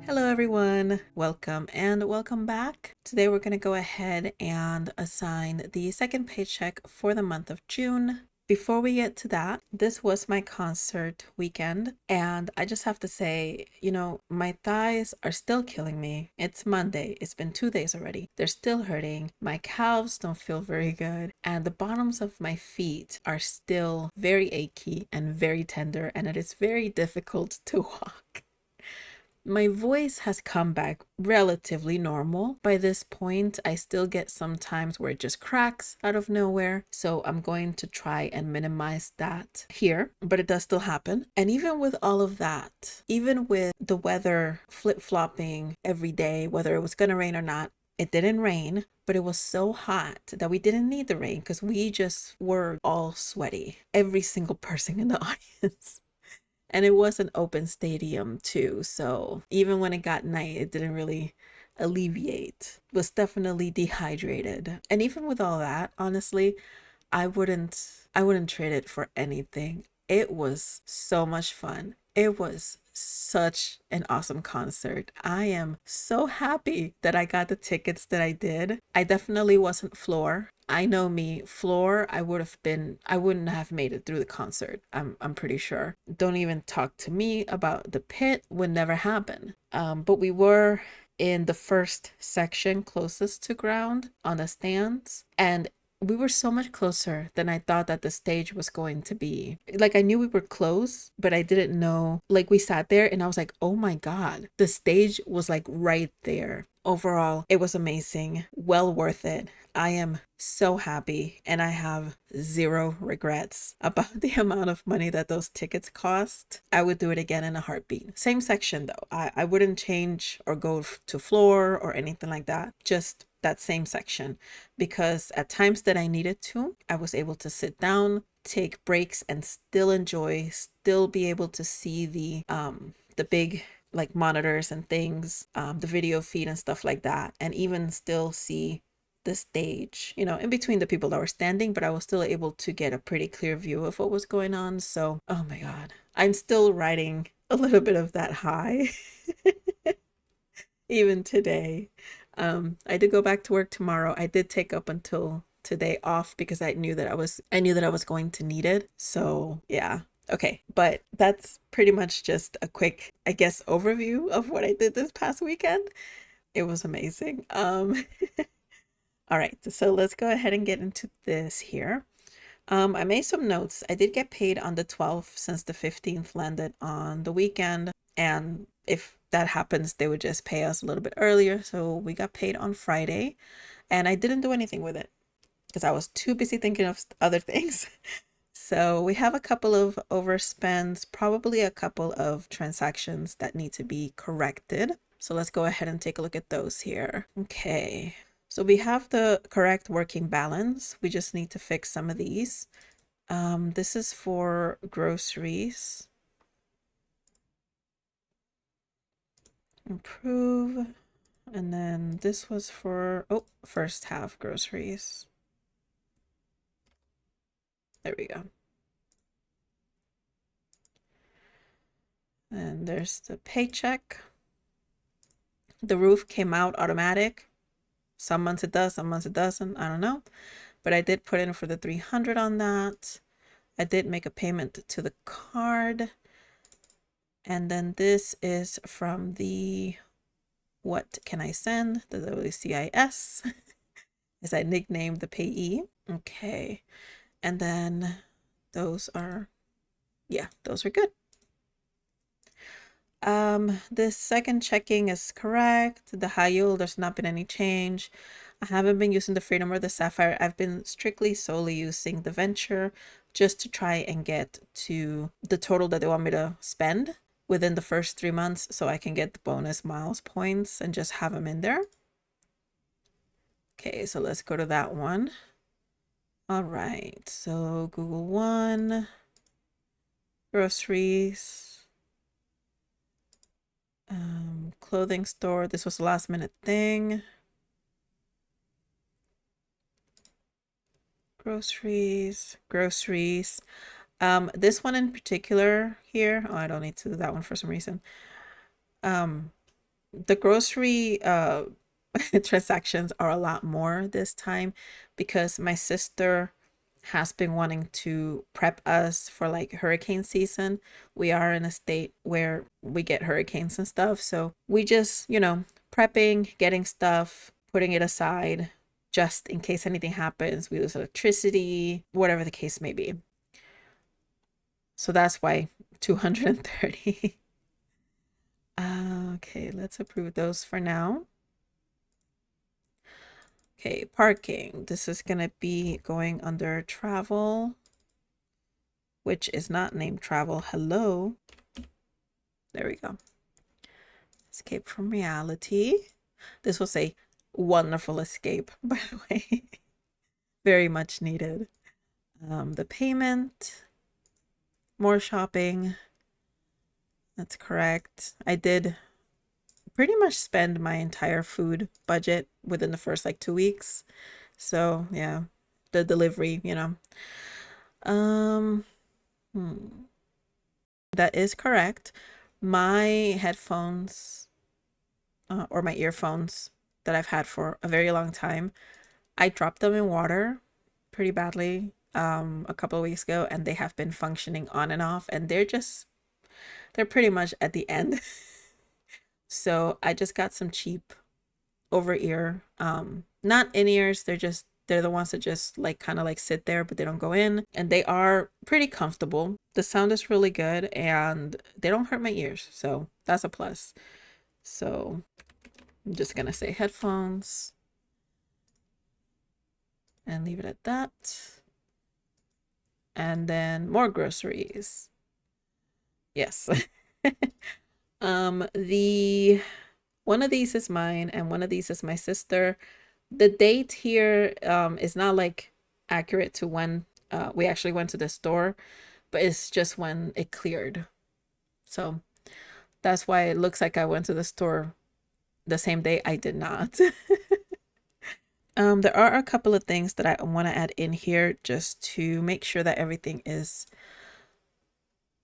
Hello everyone, welcome and welcome back. Today we're going to go ahead and assign the second paycheck for the month of June. Before we get to that, this was my concert weekend and I just have to say, my thighs are still killing me. It's Monday. It's been 2 days already. They're still hurting. My calves don't feel very good and the bottoms of my feet are still very achy and very tender, and it is very difficult to walk. My voice has come back relatively normal. By this point, I still get some times where it just cracks out of nowhere. So I'm going to try and minimize that here, but it does still happen. And even with all of that, even with the weather flip-flopping every day, whether it was going to rain or not, it didn't rain, but it was so hot that we didn't need the rain because we just were all sweaty. Every single person in the audience. And it was an open stadium too, so even when it got night, it didn't really alleviate. Was definitely dehydrated. And even with all that, honestly, I wouldn't trade it for anything. It was so much fun. It was such an awesome concert. I am so happy that I got the tickets that I did. I definitely wasn't floor. I know me, floor, I wouldn't have made it through the concert. I'm pretty sure. Don't even talk to me about the pit, would never happen. But we were in the first section closest to ground on the stands, and we were so much closer than I thought that the stage was going to be. Like, I knew we were close, but I didn't know. Like, we sat there and I was like, oh my God, the stage was like right there. Overall, it was amazing. Well worth it. I am so happy and I have zero regrets about the amount of money that those tickets cost. I would do it again in a heartbeat. Same section though. I wouldn't change or go to floor or anything like that. Just that same section, because at times that I needed to, I was able to sit down, take breaks, and still enjoy, still be able to see the big like monitors and things, the video feed and stuff like that, and even still see the stage, in between the people that were standing, but I was still able to get a pretty clear view of what was going on. So, oh my God, I'm still riding a little bit of that high even today. I did go back to work tomorrow. I did take up until today off because I knew that I was going to need it. So yeah. Okay, but that's pretty much just a quick, I guess, overview of what I did this past weekend. It was amazing. All right, so let's go ahead and get into this here. I made some notes. I did get paid on the 12th since the 15th landed on the weekend. And if that happens, they would just pay us a little bit earlier. So we got paid on Friday and I didn't do anything with it because I was too busy thinking of other things. So we have a couple of overspends, probably a couple of transactions that need to be corrected. So let's go ahead and take a look at those here. Okay. So we have the correct working balance. We just need to fix some of these. This is for groceries. Improve. And then this was for, first half groceries. There we go. And there's the paycheck. The roof came out automatic. Some months it does, some months it doesn't. I don't know. But I did put in for the 300 on that. I did make a payment to the card. And then this is from the what can I send? The WCIS, as I nicknamed the payee. Okay. And then those are good. This second checking is correct. The high yield, there's not been any change. I haven't been using the Freedom or the Sapphire. I've been strictly solely using the Venture just to try and get to the total that they want me to spend within the first 3 months so I can get the bonus miles points and just have them in there. Okay, so let's go to that one. All right, so Google One, groceries, clothing store. This was a last minute thing. Groceries. This one in particular here. Oh, I don't need to do that one for some reason. the grocery transactions are a lot more this time because my sister has been wanting to prep us for like hurricane season. We are in a state where we get hurricanes and stuff. So we just, prepping, getting stuff, putting it aside just in case anything happens. We lose electricity, whatever the case may be. So that's why 230. Okay, let's approve those for now. Okay, parking. This is going to be going under travel, which is not named travel. Hello. There we go. Escape from reality. This was a wonderful escape, by the way. Very much needed. The payment. More shopping. That's correct. I did pretty much spend my entire food budget within the first like 2 weeks. So yeah, the delivery, Um, that is correct. My headphones or my earphones that I've had for a very long time, I dropped them in water pretty badly a couple of weeks ago, and they have been functioning on and off, and they're pretty much at the end. So I just got some cheap over ear, not in ears. They're the ones that just like kind of like sit there, but they don't go in, and they are pretty comfortable. The sound is really good and they don't hurt my ears, so that's a plus. So I'm just gonna say headphones and leave it at that. And then more groceries. Yes. The one of these is mine and one of these is my sister. The date here is not like accurate to when we actually went to the store, but it's just when it cleared. So that's why it looks like I went to the store the same day. I did not. There are a couple of things that I want to add in here just to make sure that everything is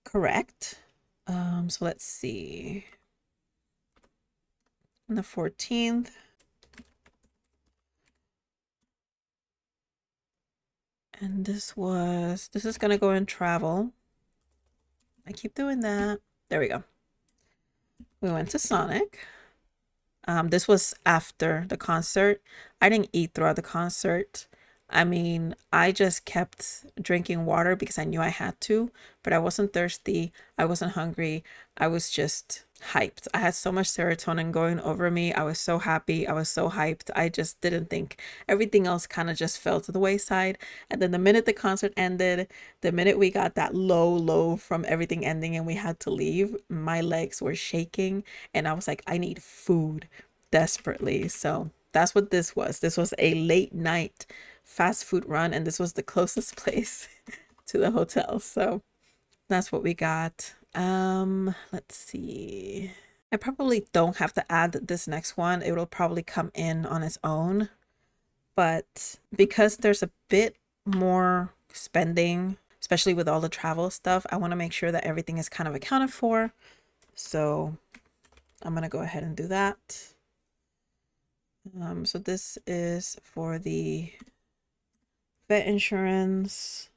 correct. So let's see. On the 14th. And this is gonna go in travel. I keep doing that. There we go. We went to Sonic. This was after the concert. I didn't eat throughout the concert. I mean, I just kept drinking water because I knew I had to, but I wasn't thirsty. I wasn't hungry. I was just hyped. I had so much serotonin going over me. I was so happy. I was so hyped. I just didn't think everything else kind of just fell to the wayside. And then the minute the concert ended, the minute we got that low from everything ending and we had to leave, my legs were shaking and I was like, I need food desperately. So that's what this was. This was a late night fast food run, and this was the closest place to the hotel. So that's what we got. Let's see. I probably don't have to add this next one. It will probably come in on its own. But because there's a bit more spending, especially with all the travel stuff, I want to make sure that everything is kind of accounted for. So I'm going to go ahead and do that. So this is for the vet insurance.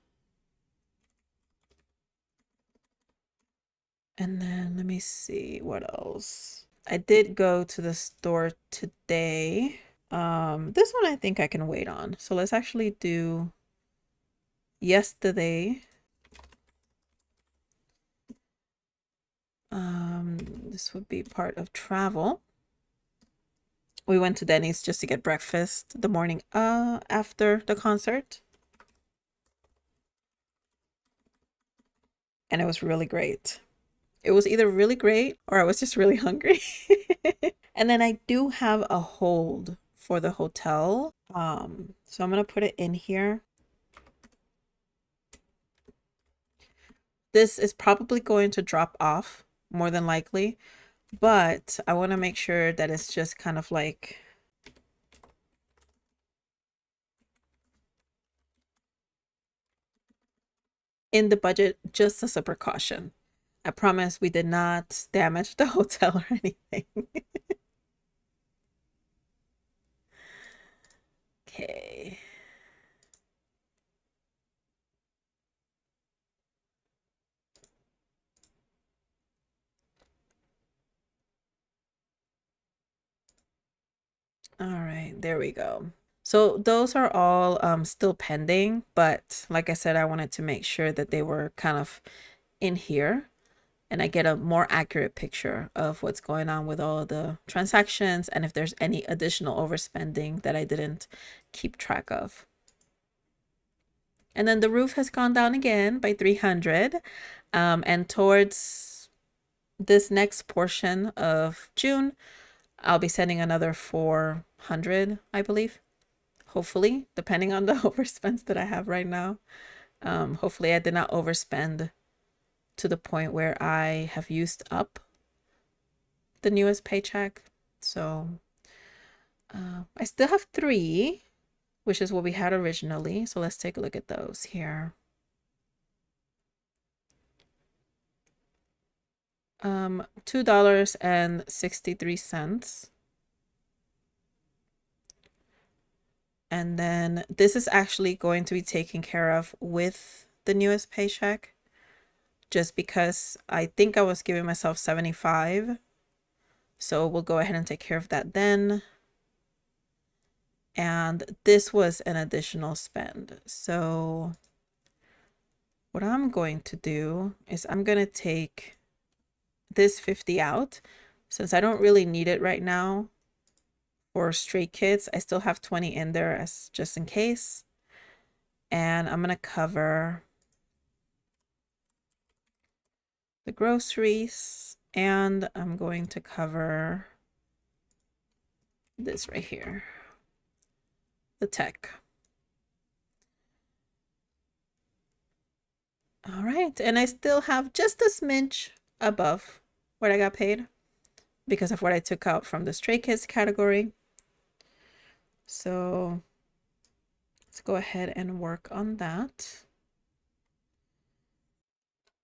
And then let me see what else. I did go to the store today. This one I think I can wait on. So let's actually do yesterday. This would be part of travel. We went to Denny's just to get breakfast the morning after the concert. And it was really great. It was either really great or I was just really hungry. And then I do have a hold for the hotel. So I'm gonna put it in here. This is probably going to drop off more than likely, but I want to make sure that it's just kind of like in the budget just as a precaution. I promise we did not damage the hotel or anything. Okay. All right, there we go. So those are all still pending, but like I said, I wanted to make sure that they were kind of in here and I get a more accurate picture of what's going on with all of the transactions and if there's any additional overspending that I didn't keep track of. And then the roof has gone down again by 300. And towards this next portion of June, I'll be sending another 400, I believe. Hopefully, depending on the overspends that I have right now. Hopefully I did not overspend to the point where I have used up the newest paycheck. So I still have 3, which is what we had originally. So let's take a look at those here. $2.63. And then this is actually going to be taken care of with the newest paycheck, just because I think I was giving myself 75. So we'll go ahead and take care of that then. And this was an additional spend. So what I'm going to do is I'm going to take this 50 out since I don't really need it right now for Stray Kids. I still have 20 in there as just in case. And I'm going to cover the groceries and I'm going to cover this right here, the tech. All right, and I still have just a smidge above what I got paid because of what I took out from the Stray Kids category. So let's go ahead and work on that.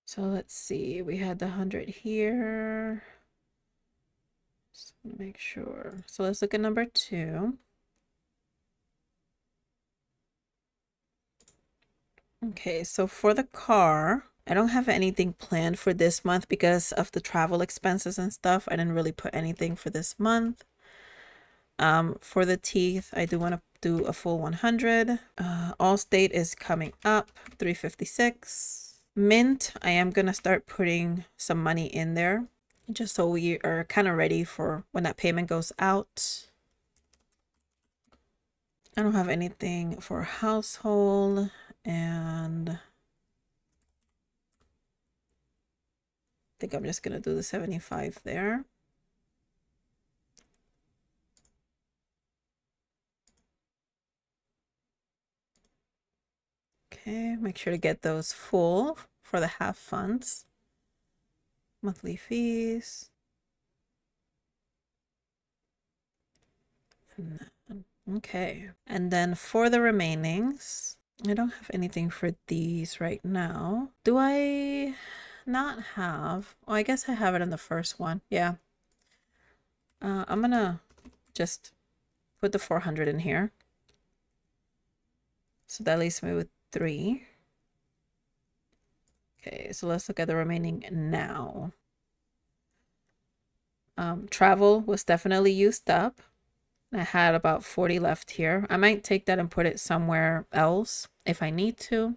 So let's see, we had the 100 here. Just want to make sure. So let's look at number 2. Okay, so for the car, I don't have anything planned for this month because of the travel expenses and stuff. I didn't really put anything for this month. For the teeth, I do want to do a full 100. Allstate is coming up, 356. Mint, I am going to start putting some money in there just so we are kind of ready for when that payment goes out. I don't have anything for household, and I think I'm just going to do the 75 there. Okay, make sure to get those full for the half funds. Monthly fees. Okay, and then for the remainings, I don't have anything for these right now. Do I not have? Oh, I guess I have it in the first one. Yeah. I'm gonna just put the 400 in here. So that leaves me with 3. Okay, so let's look at the remaining now. Travel was definitely used up. I had about 40 left here. I might take that and put it somewhere else if I need to.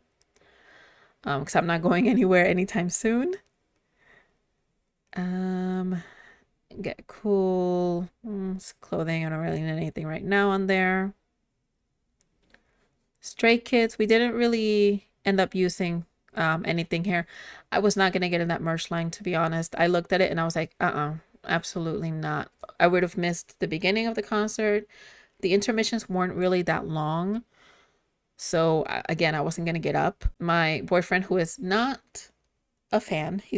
Because I'm not going anywhere anytime soon. Get cool. Clothing. I don't really need anything right now on there. Stray Kids. We didn't really end up using anything here. I was not going to get in that merch line, to be honest. I looked at it and I was like, absolutely not. I would have missed the beginning of the concert. The intermissions weren't really that long. So again, I wasn't going to get up. My boyfriend, who is not a fan, he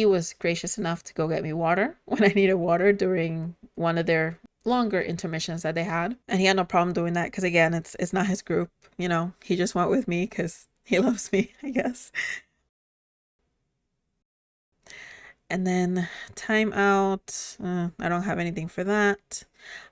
was gracious enough to go get me water when I needed water during one of their longer intermissions that they had. And he had no problem doing that because again, it's not his group, you know. He just went with me because he loves me, I guess. And then time out. I don't have anything for that.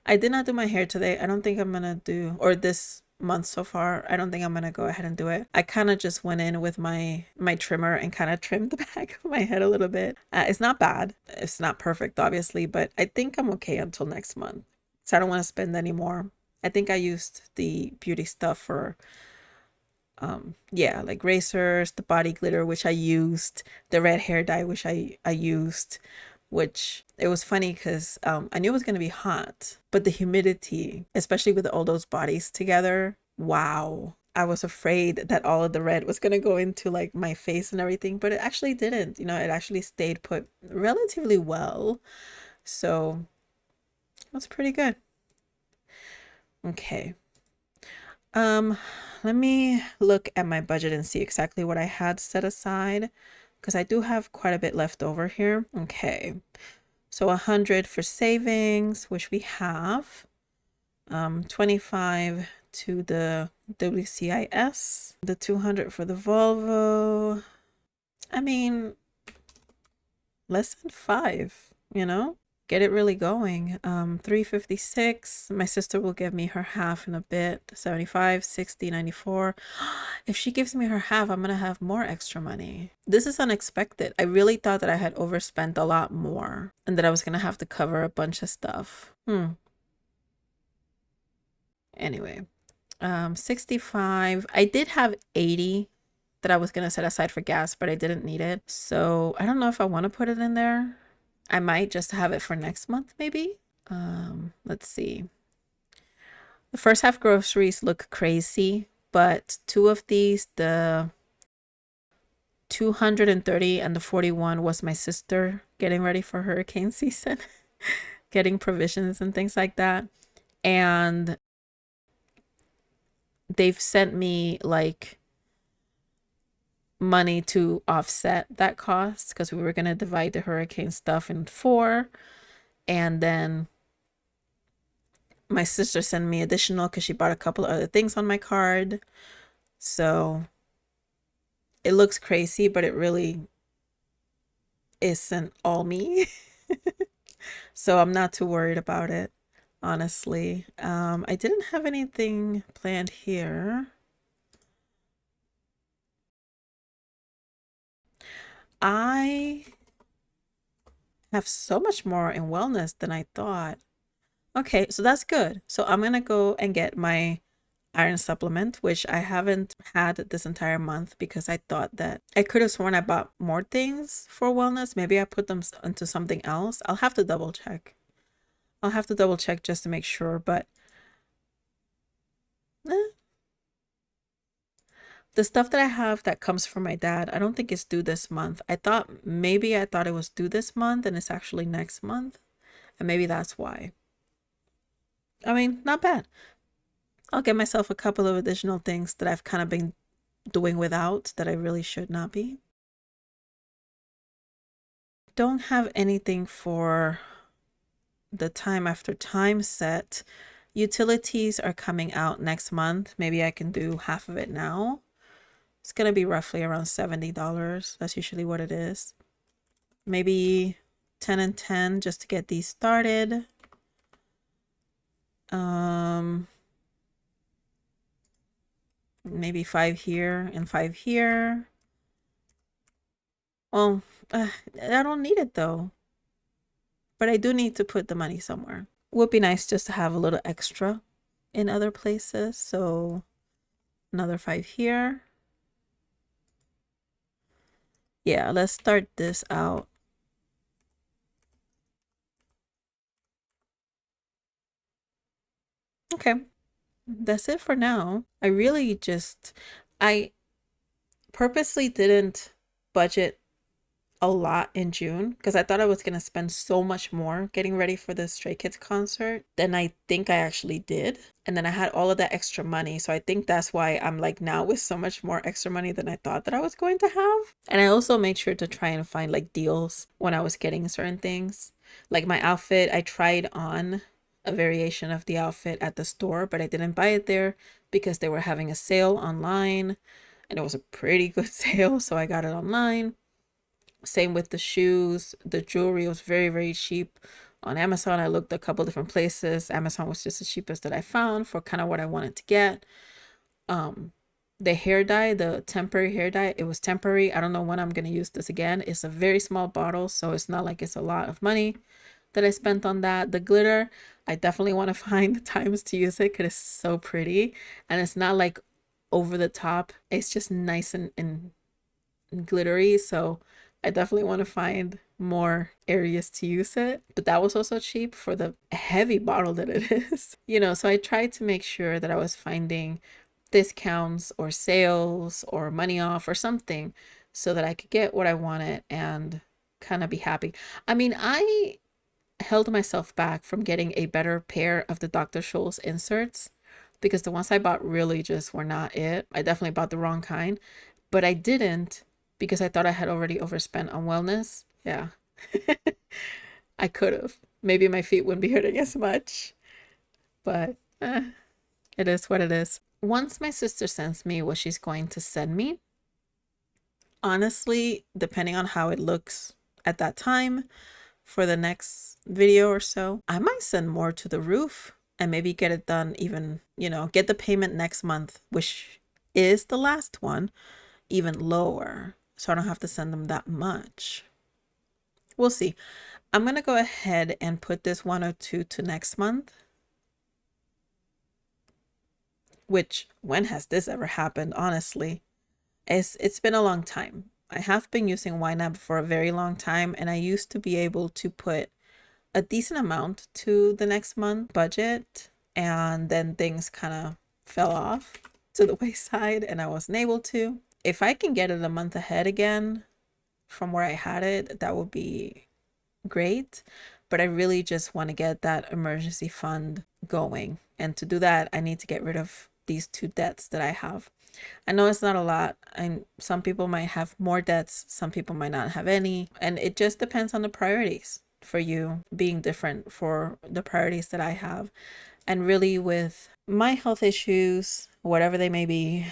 I did not do my hair today. I don't think I'm gonna do, or this month so far, I don't think I'm gonna go ahead and do it. I kind of just went in with my trimmer and kind of trimmed the back of my head a little bit. It's not bad. It's not perfect, obviously, but I think I'm okay until next month. So I don't want to spend any more. I think I used the beauty stuff for yeah, like razors, the body glitter, which I used, the red hair dye, which I used, which it was funny because I knew it was going to be hot, but the humidity, especially with all those bodies together, wow. I was afraid that all of the red was going to go into like my face and everything, but it actually didn't. You know, it actually stayed put relatively well. So that's pretty good. Okay. Um, Let me look at my budget and see exactly what I had set aside because I do have quite a bit left over here. Okay. So 100 for savings, which we have. 25 to the WCIS, the 200 for the Volvo. I mean, less than 5, you know? Get it really going. 356. My sister will give me her half in a bit. 75, 60, 94. If she gives me her half, I'm gonna have more extra money. This is unexpected. I really thought that I had overspent a lot more and that I was gonna have to cover a bunch of stuff. Anyway, 65. I did have 80 that I was gonna set aside for gas, but I didn't need it. So I don't know if I want to put it in there. I might just have it for next month, maybe. Let's see. The first half groceries look crazy, but two of these, the 230 and the 41, was my sister getting ready for hurricane season, getting provisions and things like that. And they've sent me like money to offset that cost because we were going to divide the hurricane stuff in 4, and then my sister sent me additional because she bought a couple of other things on my card. So it looks crazy, but it really isn't all me. So I'm not too worried about it, honestly. I didn't have anything planned here. I have so much more in wellness than I thought. Okay, so that's good. So I'm gonna go and get my iron supplement, which I haven't had this entire month because I thought that I could have sworn I bought more things for wellness. Maybe I put them into something else. I'll have to double check. I'll have to double check just to make sure, but the stuff that I have that comes from my dad, I don't think it's due this month. I thought it was due this month and it's actually next month. And maybe that's why. I mean, not bad. I'll get myself a couple of additional things that I've kind of been doing without that I really should not be. Don't have anything for the time after time set. Utilities are coming out next month. Maybe I can do half of it now. It's going to be roughly around $70. That's usually what it is. Maybe 10 and 10 just to get these started. Maybe 5 here and 5 here. Well, I don't need it though. But I do need to put the money somewhere. Would be nice just to have a little extra in other places. So another 5 here. Yeah, let's start this out. Okay, that's it for now. I purposely didn't budget a lot in June because I thought I was going to spend so much more getting ready for the Stray Kids concert than I think I actually did. And then I had all of that extra money. So I think that's why I'm like now with so much more extra money than I thought that I was going to have. And I also made sure to try and find like deals when I was getting certain things. Like my outfit, I tried on a variation of the outfit at the store, but I didn't buy it there because they were having a sale online and it was a pretty good sale. So I got it online. Same with the shoes. The jewelry was very, very cheap on Amazon. I looked a couple different places. Amazon was just the cheapest that I found for kind of what I wanted to get. Um, the hair dye, the temporary hair dye, it was temporary. I don't know when I'm going to use this again. It's a very small bottle, so it's not like it's a lot of money that I spent on that. The glitter, I definitely want to find the times to use it because it's so pretty. And it's not like over the top. It's just nice and glittery. So I definitely want to find more areas to use it. But that was also cheap for the heavy bottle that it is. So I tried to make sure that I was finding discounts or sales or money off or something so that I could get what I wanted and kind of be happy. I mean, I held myself back from getting a better pair of the Dr. Scholl's inserts because the ones I bought really just were not it. I definitely bought the wrong kind, but I didn't because I thought I had already overspent on wellness. Yeah. I could have. Maybe my feet wouldn't be hurting as much, but it is what it is. Once my sister sends me what she's going to send me, honestly, depending on how it looks at that time for the next video or so, I might send more to the roof and maybe get it done even, get the payment next month, which is the last one, even lower. So I don't have to send them that much. We'll see. I'm going to go ahead and put this 102 to next month. Which, when has this ever happened, honestly? It's been a long time. I have been using YNAB for a very long time, and I used to be able to put a decent amount to the next month budget, and then things kind of fell off to the wayside and I wasn't able to. If I can get it a month ahead again from where I had it, that would be great. But I really just want to get that emergency fund going. And to do that, I need to get rid of these two debts that I have. I know it's not a lot, and some people might have more debts, some people might not have any, and it just depends on the priorities for you being different for the priorities that I have. And really, with my health issues, whatever they may be,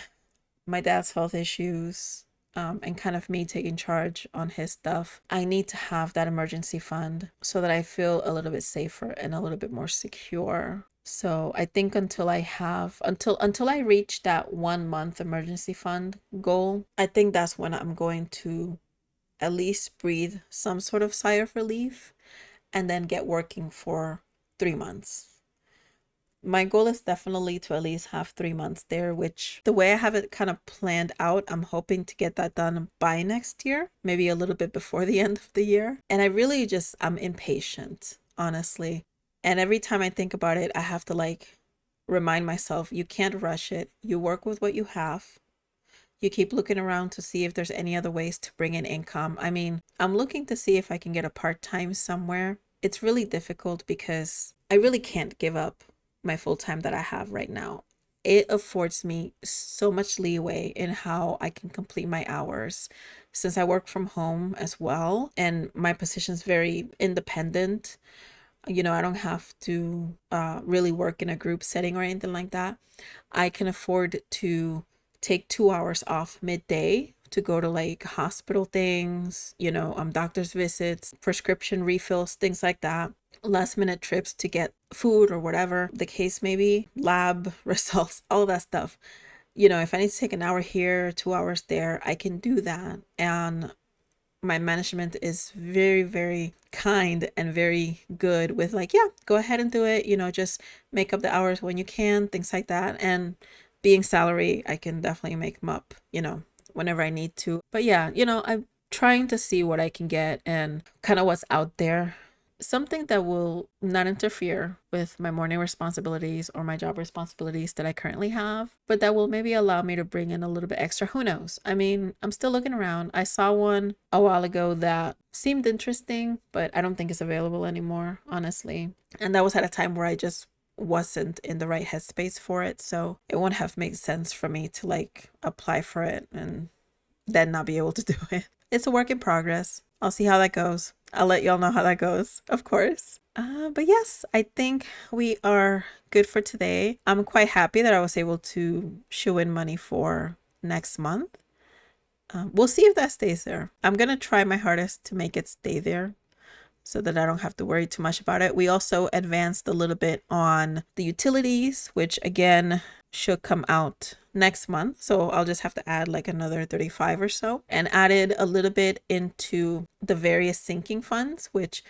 my dad's health issues, and kind of me taking charge on his stuff, I need to have that emergency fund so that I feel a little bit safer and a little bit more secure. So I think until I reach that 1 month emergency fund goal, I think that's when I'm going to at least breathe some sort of sigh of relief and then get working for 3 months. My goal is definitely to at least have 3 months there, which the way I have it kind of planned out, I'm hoping to get that done by next year, maybe a little bit before the end of the year. And I'm impatient, honestly. And every time I think about it, I have to remind myself, you can't rush it. You work with what you have. You keep looking around to see if there's any other ways to bring in income. I mean, I'm looking to see if I can get a part-time somewhere. It's really difficult because I really can't give up my full-time that I have right now. It affords me so much leeway in how I can complete my hours since I work from home as well. And my position's very independent. I don't have to really work in a group setting or anything like that. I can afford to take 2 hours off midday to go to hospital things, doctor's visits, prescription refills, things like that. Last minute trips to get food or whatever the case may be, lab results, all of that stuff. If I need to take an hour here, 2 hours there, I can do that. And my management is very, very kind and very good with yeah, go ahead and do it. Just make up the hours when you can, things like that. And being salary, I can definitely make them up, whenever I need to. But yeah, I'm trying to see what I can get and kind of what's out there. Something that will not interfere with my morning responsibilities or my job responsibilities that I currently have, but that will maybe allow me to bring in a little bit extra. Who knows? I mean, I'm still looking around. I saw one a while ago that seemed interesting, but I don't think it's available anymore, honestly. And that was at a time where I just wasn't in the right headspace for it. So it wouldn't have made sense for me to apply for it and then not be able to do it. It's a work in progress. I'll see how that goes. I'll let y'all know how that goes, of course. But yes, I think we are good for today. I'm quite happy that I was able to shoe in money for next month. We'll see if that stays there. I'm going to try my hardest to make it stay there so that I don't have to worry too much about it. We also advanced a little bit on the utilities, which again should come out next month. So I'll just have to add like another 35 or so, and added a little bit into the various sinking funds, which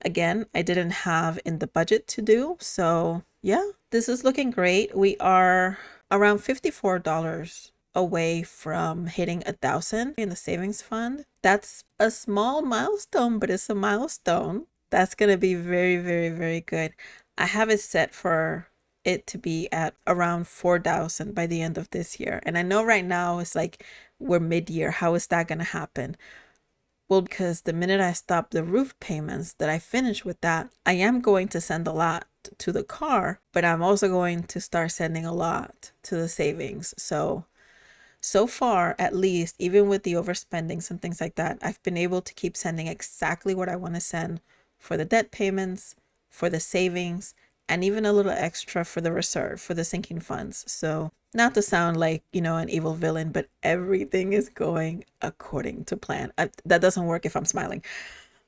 again, I didn't have in the budget to do. So yeah, this is looking great. We are around $54 away from hitting 1,000 in the savings fund. That's a small milestone, but it's a milestone. That's going to be very, very, very good. I have it set for it to be at around 4,000 by the end of this year. And I know right now it's like we're mid-year. How is that going to happen? Well, because the minute I stop the roof payments, that I finish with that, I am going to send a lot to the car, but I'm also going to start sending a lot to the savings. So far, at least, even with the overspendings and things like that, I've been able to keep sending exactly what I want to send for the debt payments, for the savings, and even a little extra for the reserve, for the sinking funds. So not to sound like, an evil villain, but everything is going according to plan. That doesn't work if I'm smiling.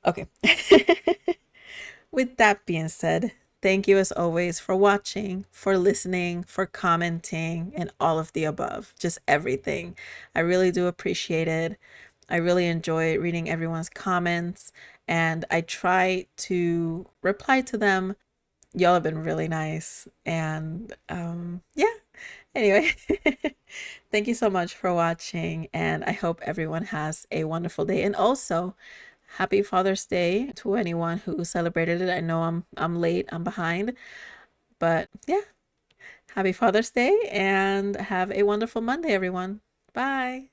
Okay. With that being said, thank you as always for watching, for listening, for commenting, and all of the above. Just everything. I really do appreciate it. I really enjoy reading everyone's comments, and I try to reply to them. Y'all have been really nice. And yeah. Anyway, thank you so much for watching, and I hope everyone has a wonderful day. And also, happy Father's Day to anyone who celebrated it. I know I'm late, I'm behind, but yeah, happy Father's Day and have a wonderful Monday, everyone. Bye.